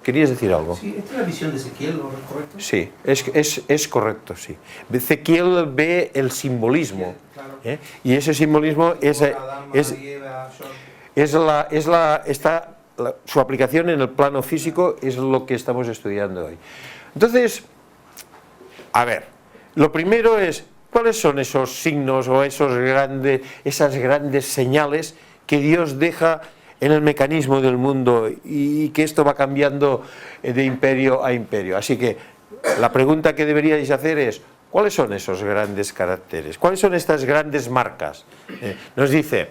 ¿Querías decir algo? Sí, esta es la visión de Ezequiel, ¿no es correcto? Sí, es correcto, sí. Ezequiel ve el simbolismo, Claro. y ese simbolismo su aplicación en el plano físico es lo que estamos estudiando hoy. Entonces, a ver, lo primero es, ¿cuáles son esos signos o esas grandes señales que Dios deja en el mecanismo del mundo y que esto va cambiando de imperio a imperio? Así que la pregunta que deberíais hacer es, ¿cuáles son esos grandes caracteres? ¿Cuáles son estas grandes marcas? Nos dice,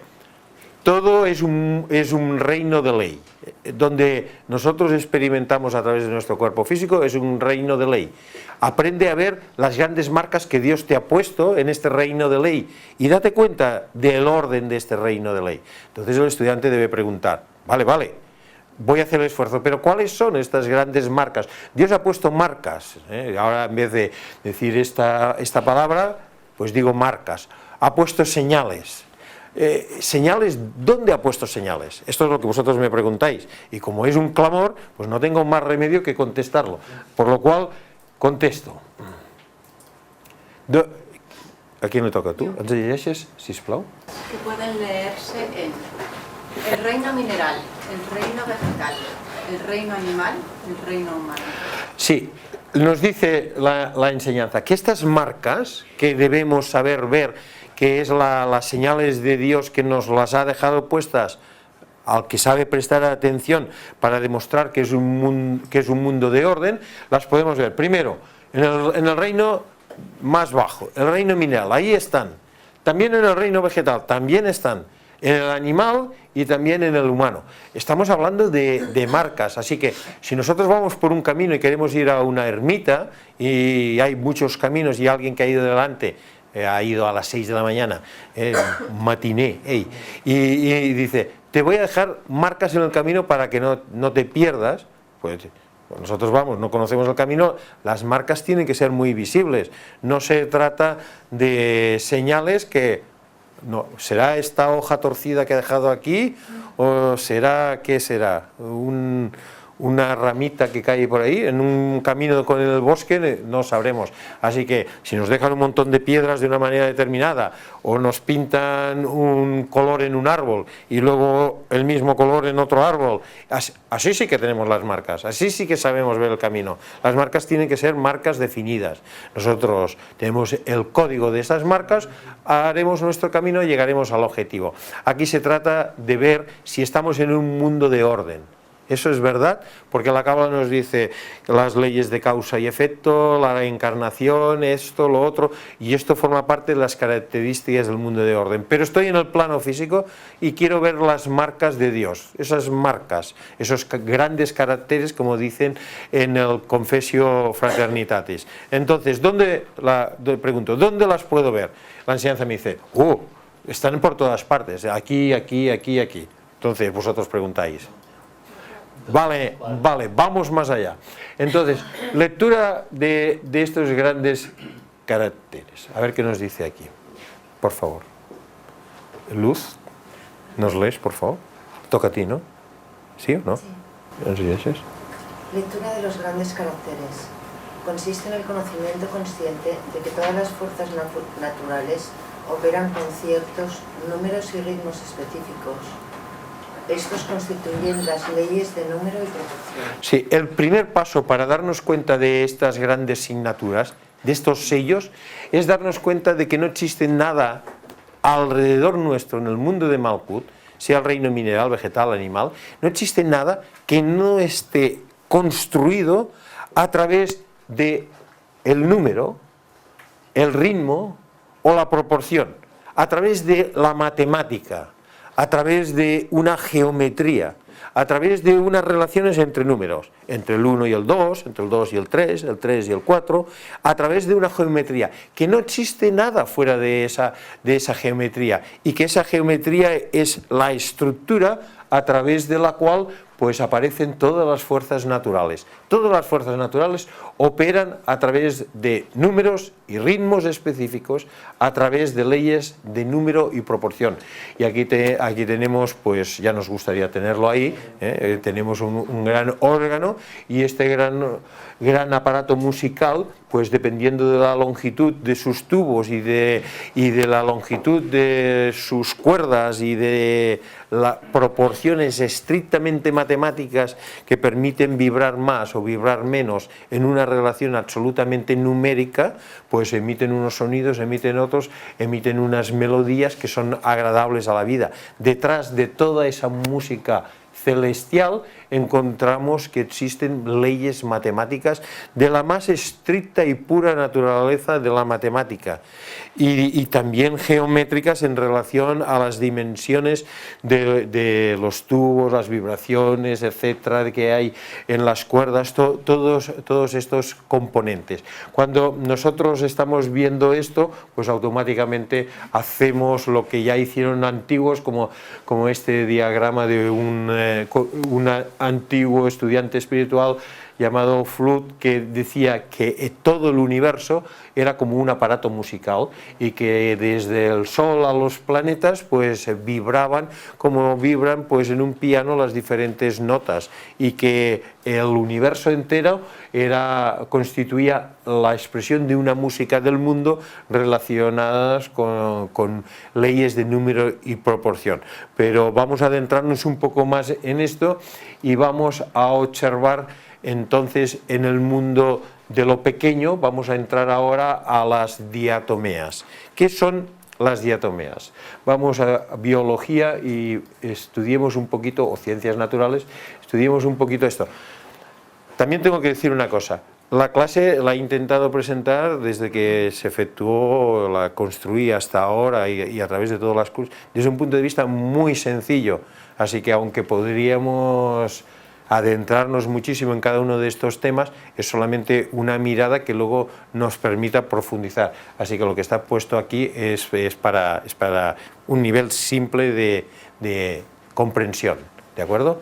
todo es un reino de ley. Donde nosotros experimentamos a través de nuestro cuerpo físico es un reino de ley. Aprende a ver las grandes marcas que Dios te ha puesto en este reino de ley y date cuenta del orden de este reino de ley. Entonces el estudiante debe preguntar, vale, voy a hacer el esfuerzo, pero ¿cuáles son estas grandes marcas? Dios ha puesto marcas, ahora en vez de decir esta palabra, pues digo marcas. Ha puesto señales. Señales, ¿dónde ha puesto señales? Esto es lo que vosotros me preguntáis, y como es un clamor, pues no tengo más remedio que contestarlo, por lo cual contesto. ¿A quién le toca? ¿Tú? ¿Ens llegeixes, sisplau? Que pueden leerse en el reino mineral, el reino vegetal, el reino animal, el reino humano. Sí, nos dice la enseñanza que estas marcas que debemos saber ver, que es las señales de Dios que nos las ha dejado puestas al que sabe prestar atención para demostrar que es un mundo de orden, las podemos ver. Primero, en el reino más bajo, el reino mineral, ahí están. También en el reino vegetal, también están. En el animal y también en el humano. Estamos hablando de marcas, así que si nosotros vamos por un camino y queremos ir a una ermita y hay muchos caminos y alguien que ha ido delante ha ido a las 6 de la mañana, matiné, y dice, te voy a dejar marcas en el camino para que no te pierdas, pues nosotros vamos, no conocemos el camino, las marcas tienen que ser muy visibles, no se trata de señales que, no, ¿será esta hoja torcida que ha dejado aquí? ¿O será, qué será? Una ramita que cae por ahí, en un camino con el bosque, no sabremos. Así que si nos dejan un montón de piedras de una manera determinada, o nos pintan un color en un árbol y luego el mismo color en otro árbol, así sí que tenemos las marcas, así sí que sabemos ver el camino. Las marcas tienen que ser marcas definidas. Nosotros tenemos el código de esas marcas, haremos nuestro camino y llegaremos al objetivo. Aquí se trata de ver si estamos en un mundo de orden. Eso es verdad, porque la Cábala nos dice las leyes de causa y efecto, la reencarnación, esto, lo otro, y esto forma parte de las características del mundo de orden. Pero estoy en el plano físico y quiero ver las marcas de Dios, esas marcas, esos grandes caracteres, como dicen en el Confessio Fraternitatis. Entonces, pregunto, ¿dónde las puedo ver? La enseñanza me dice, están por todas partes, aquí, aquí, aquí, aquí. Entonces, vosotros preguntáis. Vale, vamos más allá. Entonces, lectura de estos grandes caracteres. A ver qué nos dice aquí, por favor. Luz, ¿nos lees, por favor? Toca a ti, ¿no? ¿Sí o no? Sí. ¿Nos dices? Lectura de los grandes caracteres. Consiste en el conocimiento consciente de que todas las fuerzas naturales operan con ciertos números y ritmos específicos. Estos constituyen las leyes de número y proporción. Sí, el primer paso para darnos cuenta de estas grandes signaturas, de estos sellos, es darnos cuenta de que no existe nada alrededor nuestro en el mundo de Malkut, sea el reino mineral, vegetal, animal, no existe nada que no esté construido a través de el número, el ritmo o la proporción, a través de la matemática, a través de una geometría, a través de unas relaciones entre números, entre el 1 y el 2, entre el 2 y el 3 y el 4, a través de una geometría, que no existe nada fuera de esa geometría, y que esa geometría es la estructura a través de la cual pues aparecen todas las fuerzas naturales. Todas las fuerzas naturales operan a través de números y ritmos específicos, a través de leyes de número y proporción. Y aquí tenemos, pues ya nos gustaría tenerlo ahí, tenemos un gran órgano, y este gran aparato musical, pues dependiendo de la longitud de sus tubos y de la longitud de sus cuerdas y de las proporciones estrictamente matemáticas que permiten vibrar más o vibrar menos en una relación absolutamente numérica, pues emiten unos sonidos, emiten otros, emiten unas melodías que son agradables a la vida. Detrás de toda esa música celestial encontramos que existen leyes matemáticas de la más estricta y pura naturaleza de la matemática, y también geométricas en relación a las dimensiones de los tubos, las vibraciones, etcétera, que hay en las cuerdas, todos estos componentes. Cuando nosotros estamos viendo esto, pues automáticamente hacemos lo que ya hicieron antiguos, como este diagrama de un antiguo estudiante espiritual llamado Flood, que decía que todo el universo era como un aparato musical, y que desde el Sol a los planetas pues vibraban como vibran pues en un piano las diferentes notas, y que el universo entero constituía la expresión de una música del mundo relacionadas con leyes de número y proporción. Pero vamos a adentrarnos un poco más en esto y vamos a observar entonces en el mundo de lo pequeño. Vamos a entrar ahora a las diatomeas. ¿Qué son las diatomeas? Vamos a biología y estudiemos un poquito, o ciencias naturales, estudiemos un poquito esto. También tengo que decir una cosa. La clase la he intentado presentar desde que se efectuó, la construí hasta ahora, y a través de todas las cursos, desde un punto de vista muy sencillo. Así que aunque podríamos adentrarnos muchísimo en cada uno de estos temas, es solamente una mirada que luego nos permita profundizar. Así que lo que está puesto aquí es para un nivel simple de comprensión, ¿de acuerdo?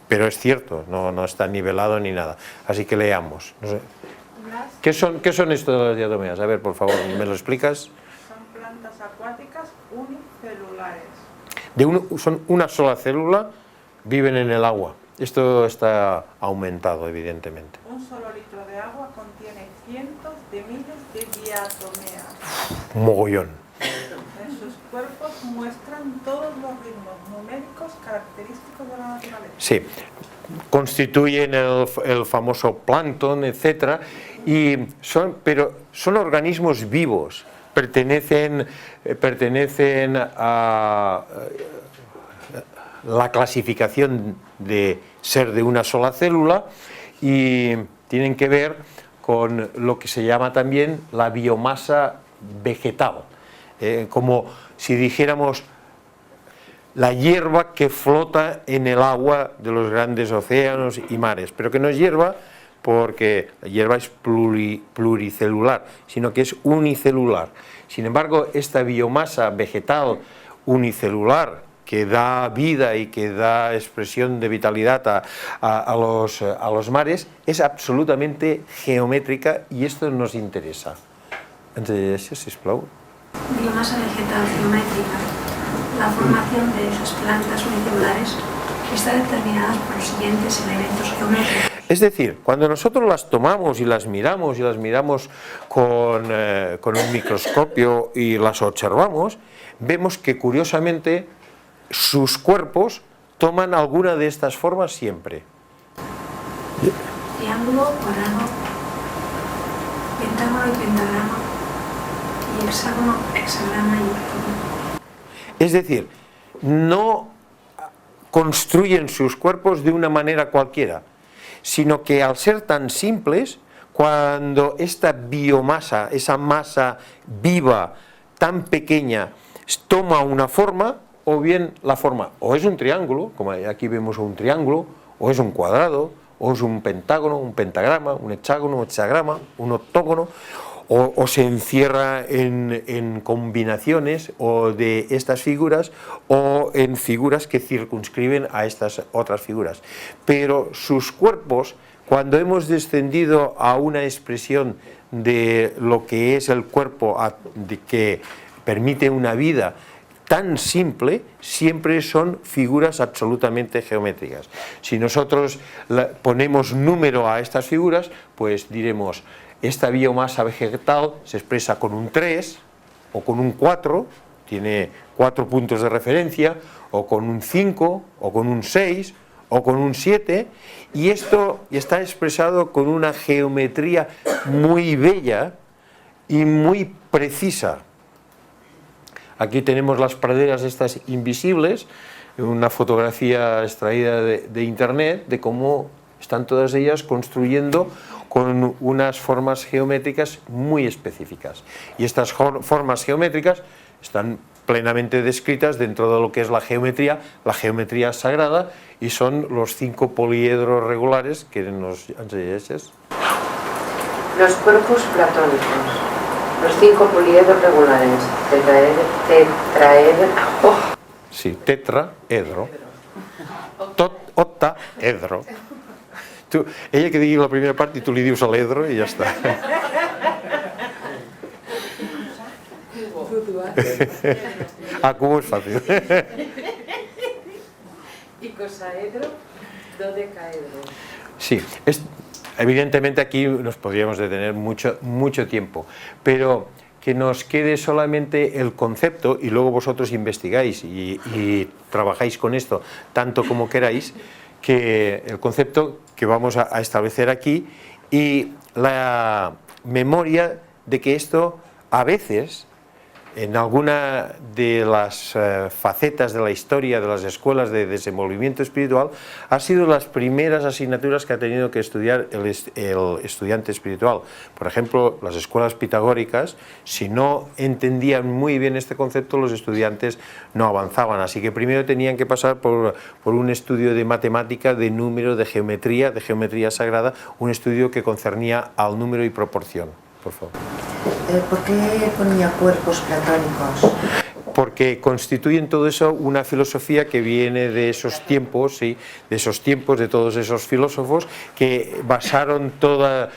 Pero es cierto, no está nivelado ni nada. Así que leamos. No sé. ¿Qué son esto de las diatomeas? A ver, por favor, ¿me lo explicas? Son plantas acuáticas unicelulares. Son una sola célula, viven en el agua. Esto está aumentado, evidentemente. Un solo litro de agua contiene cientos de miles de diatomeas. Mogollón. En sus cuerpos muestran todos los ritmos numéricos característicos de la naturaleza. Sí, constituyen el famoso plancton, etcétera, pero son organismos vivos, pertenecen a la clasificación de ser de una sola célula, y tienen que ver con lo que se llama también la biomasa vegetal, como si dijéramos la hierba que flota en el agua de los grandes océanos y mares, pero que no es hierba porque la hierba es pluricelular, sino que es unicelular. Sin embargo, esta biomasa vegetal unicelular, que da vida y que da expresión de vitalidad a los mares, es absolutamente geométrica, y esto nos interesa. Entonces, sisplau. Biomasa vegetal geométrica. La formación de esas plantas unicelulares está determinada por los siguientes elementos geométricos. Es decir, cuando nosotros las tomamos y las miramos con un microscopio y las observamos, vemos que curiosamente sus cuerpos toman alguna de estas formas siempre. Triángulo, cuadrado, pentágono y pentagrama, y hexágono, hexagrama y octógono. Es decir, no construyen sus cuerpos de una manera cualquiera, sino que al ser tan simples, cuando esta biomasa, esa masa viva tan pequeña, toma una forma, o bien la forma o es un triángulo, como aquí vemos un triángulo, o es un cuadrado, o es un pentágono, un pentagrama, un hexágono, un hexagrama, un octógono, o se encierra en combinaciones o de estas figuras o en figuras que circunscriben a estas otras figuras. Pero sus cuerpos, cuando hemos descendido a una expresión de lo que es el cuerpo que permite una vida tan simple, siempre son figuras absolutamente geométricas. Si nosotros ponemos número a estas figuras, pues diremos, esta biomasa vegetal se expresa con un 3 o con un 4, tiene 4 puntos de referencia, o con un 5 o con un 6 o con un 7, y esto está expresado con una geometría muy bella y muy precisa. Aquí tenemos las praderas estas invisibles, una fotografía extraída de internet de cómo están todas ellas construyendo con unas formas geométricas muy específicas. Y estas formas geométricas están plenamente descritas dentro de lo que es la geometría sagrada, y son los 5 poliedros regulares que nos enseñáis. Los cuerpos platónicos, los 5 poliedros regulares, tetraedro. Sí, tetraedro. Octaedro. Ella que diga la primera parte y tú le dius a l'edro y ya está. Cubo es fácil. Icosaedro, dodecaedro. Sí, evidentemente aquí nos podríamos detener mucho tiempo, pero que nos quede solamente el concepto, y luego vosotros investigáis y trabajáis con esto tanto como queráis, que el concepto que vamos a establecer aquí, y la memoria de que esto a veces, en alguna de las facetas de la historia de las escuelas de desenvolvimiento espiritual, ha sido las primeras asignaturas que ha tenido que estudiar el estudiante espiritual. Por ejemplo, las escuelas pitagóricas, si no entendían muy bien este concepto, los estudiantes no avanzaban, así que primero tenían que pasar por un estudio de matemática, de número, de geometría sagrada, un estudio que concernía al número y proporción. Por favor. ¿Por qué ponía cuerpos platónicos? Porque constituyen todo eso una filosofía que viene de esos tiempos, ¿sí? De todos esos filósofos que basaron toda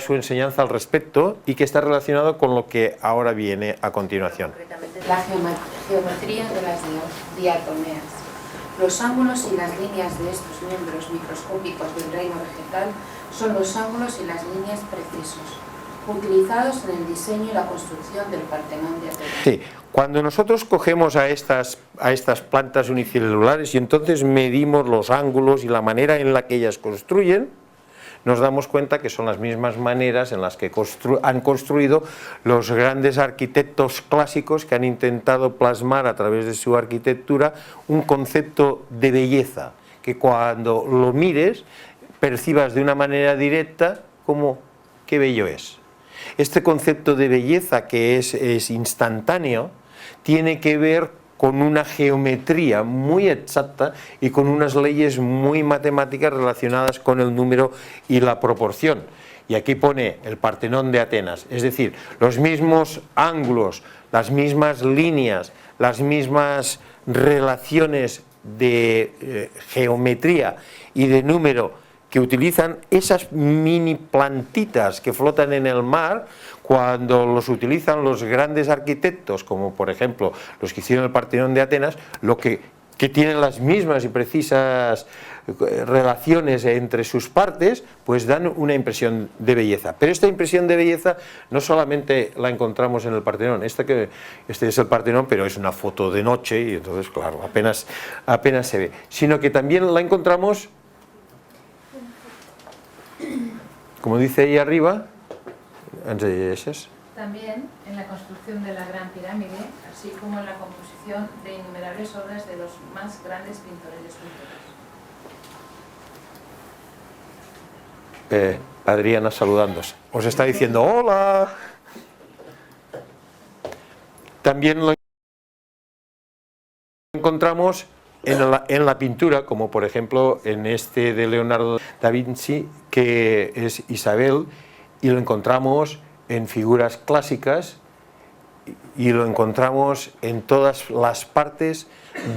su enseñanza al respecto, y que está relacionado con lo que ahora viene a continuación. La geometría de las diatomeas. Los ángulos y las líneas de estos miembros microscópicos del reino vegetal son los ángulos y las líneas precisos, utilizados en el diseño y la construcción del Partenón de Atenas. Sí, cuando nosotros cogemos a estas plantas unicelulares y entonces medimos los ángulos y la manera en la que ellas construyen, nos damos cuenta que son las mismas maneras en las que han construido los grandes arquitectos clásicos, que han intentado plasmar a través de su arquitectura un concepto de belleza, que cuando lo mires percibas de una manera directa como qué bello es. Este concepto de belleza, que es instantáneo, tiene que ver con una geometría muy exacta y con unas leyes muy matemáticas relacionadas con el número y la proporción. Y aquí pone el Partenón de Atenas, es decir, los mismos ángulos, las mismas líneas, las mismas relaciones de geometría y de número que utilizan esas mini plantitas que flotan en el mar, cuando los utilizan los grandes arquitectos, como por ejemplo los que hicieron el Partenón de Atenas, que tienen las mismas y precisas relaciones entre sus partes, pues dan una impresión de belleza. Pero esta impresión de belleza no solamente la encontramos en el Partenón, este es el Partenón, pero es una foto de noche y entonces, claro, apenas se ve, sino que también la encontramos, como dice ahí arriba, también en la construcción de la Gran Pirámide, así como en la composición de innumerables obras de los más grandes pintores escultores. Adriana saludándose. Os está diciendo hola. También lo encontramos en la pintura, como por ejemplo en este de Leonardo da Vinci, que es Isabel, y lo encontramos en figuras clásicas y lo encontramos en todas las partes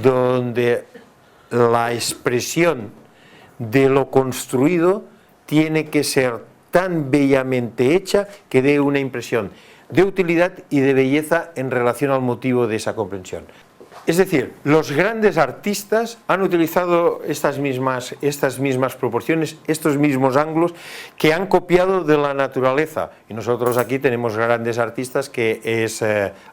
donde la expresión de lo construido tiene que ser tan bellamente hecha que dé una impresión de utilidad y de belleza en relación al motivo de esa comprensión. Es decir, los grandes artistas han utilizado estas mismas proporciones, estos mismos ángulos que han copiado de la naturaleza. Y nosotros aquí tenemos grandes artistas que es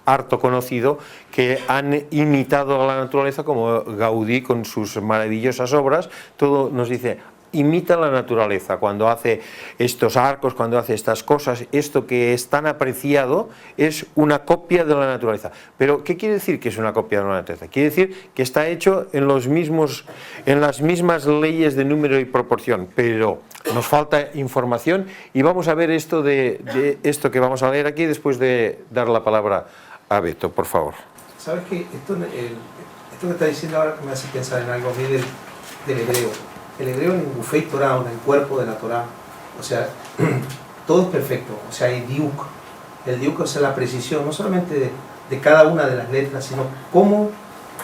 harto conocido, que han imitado a la naturaleza, como Gaudí con sus maravillosas obras. Todo nos dice: imita la naturaleza cuando hace estos arcos, cuando hace estas cosas. Esto que es tan apreciado es una copia de la naturaleza. Pero ¿qué quiere decir que es una copia de la naturaleza? Quiere decir que está hecho en las mismas leyes de número y proporción, pero nos falta información y vamos a ver esto de esto que vamos a leer aquí después de dar la palabra a Beto, por favor. ¿Sabes qué? Esto que está diciendo ahora me hace pensar en algo a mí del hebreo. El hebreo en el Gufei Torah, en el cuerpo de la Torah, o sea, todo es perfecto, o sea, hay diuk. El diuk es la precisión, no solamente de cada una de las letras, sino cómo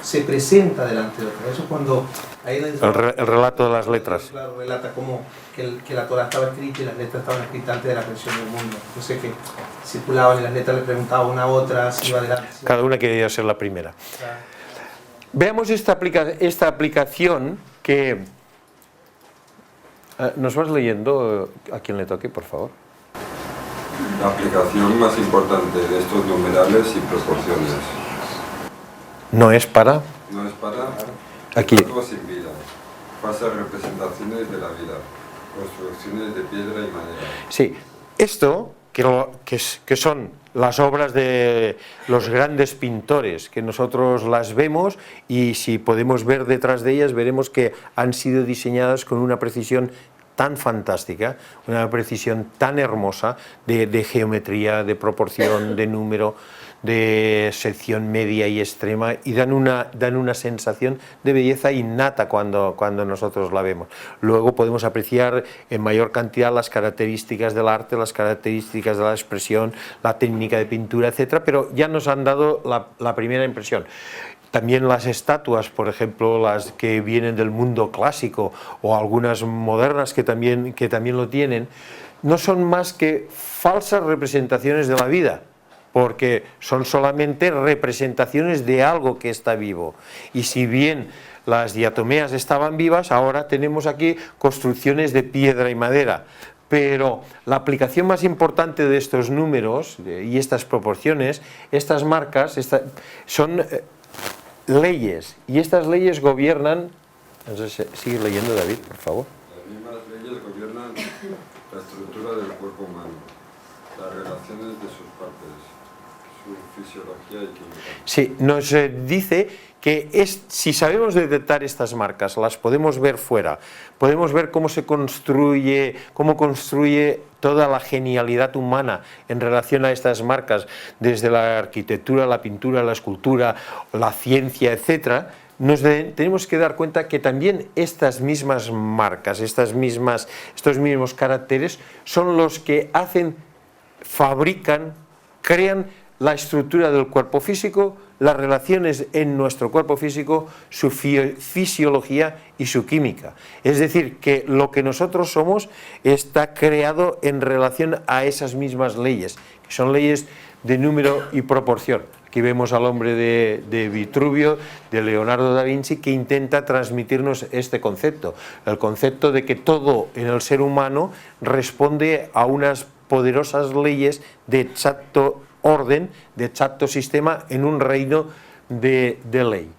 se presenta delante de otra. Eso es cuando... Ahí el relato de las letras. Claro, relata cómo que la Torah estaba escrita y las letras estaban escritas antes de la creación del mundo. Entonces que circulaban y las letras le preguntaban una a otra, si iba adelante. Cada una quería ser la primera. Claro. Veamos esta aplicación que... ¿Nos vas leyendo a quien le toque, por favor? La aplicación más importante de estos numerales y proporciones. No es para... No es para... Aquí. Algo sin vida. Falsas representaciones de la vida. Construcciones de piedra y madera. Sí, esto que son las obras de los grandes pintores, que nosotros las vemos y si podemos ver detrás de ellas veremos que han sido diseñadas con una precisión tan fantástica, una precisión tan hermosa de geometría, de proporción, de número, de sección media y extrema, y dan una sensación de belleza innata cuando nosotros la vemos. Luego podemos apreciar en mayor cantidad las características del arte, las características de la expresión, la técnica de pintura, etcétera, pero ya nos han dado la primera impresión. También las estatuas, por ejemplo, las que vienen del mundo clásico o algunas modernas que también lo tienen, no son más que falsas representaciones de la vida, porque son solamente representaciones de algo que está vivo. Y si bien las diatomeas estaban vivas, ahora tenemos aquí construcciones de piedra y madera. Pero la aplicación más importante de estos números y estas proporciones, estas marcas, son leyes, y estas leyes gobiernan... Entonces, sigue leyendo, David, por favor. Las mismas leyes gobiernan la estructura del cuerpo humano, las relaciones de sus partes, su fisiología y química. Sí, nos dice que si sabemos detectar estas marcas, las podemos ver fuera, podemos ver cómo construye toda la genialidad humana en relación a estas marcas, desde la arquitectura, la pintura, la escultura, la ciencia, etcétera. Tenemos que dar cuenta que también estas mismas marcas, estos mismos caracteres son los que fabrican, crean la estructura del cuerpo físico, las relaciones en nuestro cuerpo físico, su fisiología y su química. Es decir, que lo que nosotros somos está creado en relación a esas mismas leyes, que son leyes de número y proporción. Aquí vemos al hombre de Vitruvio, de Leonardo da Vinci, que intenta transmitirnos este concepto, el concepto de que todo en el ser humano responde a unas poderosas leyes de exacto orden, de exacto sistema en un reino de ley.